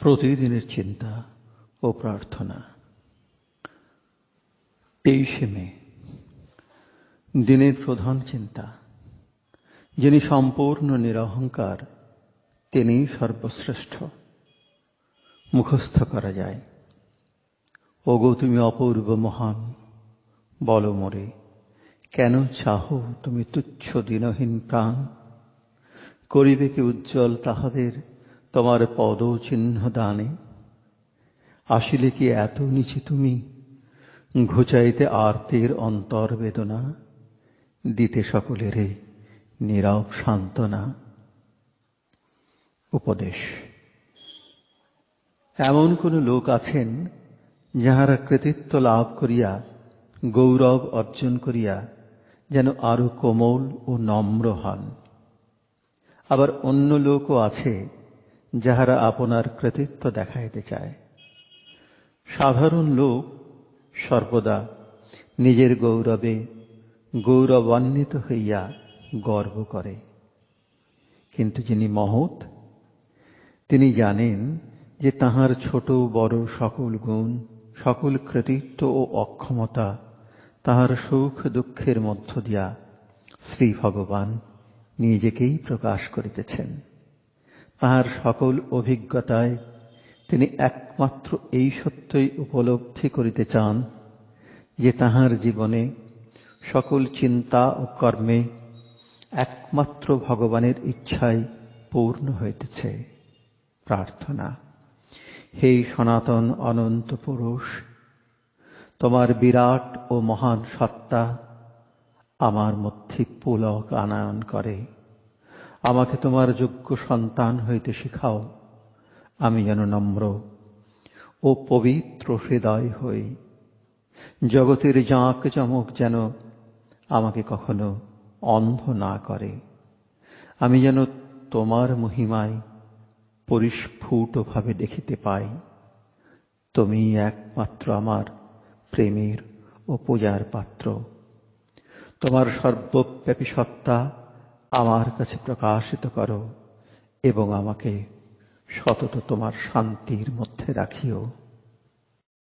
প্রতিদিনের চিন্তা ও প্রার্থনা। 23শে মে। দিনের প্রধান চিন্তা, যিনি সম্পূর্ণ নিরহংকার তিনিই সর্বশ্রেষ্ঠ। মুখস্থ করা যায়। ওগো তুমি অপূর্ব মহান, বলো মোরে কেন চাহো তুমি তুচ্ছ দিনহীন প্রাণ? করিবে কি উজ্জ্বল তাহাদের তোমার পদচিহ্ন দানে? আসিলে কি এত নিচে তুমি, ঘুচাইতে আর্তের অন্তর্বেদনা, দিতে সকলেরে নীরব সান্ত্বনা? উপদেশ। এমন কোন লোক আছেন যাহারা কৃতিত্ব লাভ করিয়া, গৌরব অর্জন করিয়া যেন আরো কোমল ও নম্র হন। আবার অন্য লোকও আছে যাহারা আপনার কৃতিত্ব দেখাইতে চায়। সাধারণ লোক সর্বদা নিজের গৌরবে গৌরবান্বিত হইয়া গর্ব করে, কিন্তু যিনি মহৎ তিনি জানেন যে তাহার ছোট বড় সকল গুণ, সকল কৃতিত্ব ও অক্ষমতা তাহার সুখ দুঃখের মধ্য দিয়া শ্রী ভগবান নিজেকেই প্রকাশ করিতেছেন। তাহার সকল অভিজ্ঞতায় তিনি একমাত্র এই সত্যই উপলব্ধি করিতে চান যে তাহার জীবনে সকল চিন্তা ও কর্মে একমাত্র ভগবানের ইচ্ছাই পূর্ণ হইতেছে। প্রার্থনা। হে সনাতন অনন্ত পুরুষ, তোমার বিরাট ও মহান সত্তা আমার মধ্যে পুলক আনয়ন করে। আমাকে তোমার যোগ্য সন্তান হইতে শিখাও, আমি যেন নম্র ও পবিত্র হৃদয় হই। জগতের জাঁক জমক যেন আমাকে কখনো অন্ধ না করে। আমি যেন তোমার মহিমায় পরিস্ফুটভাবে দেখিতে পাই। তুমি একমাত্র আমার প্রেমের ও পূজার পাত্র। তোমার সর্বব্যাপী সত্তা আমার কাছে প্রকাশিত করো এবং আমাকে সতত তোমার শান্তির মধ্যে রাখিও।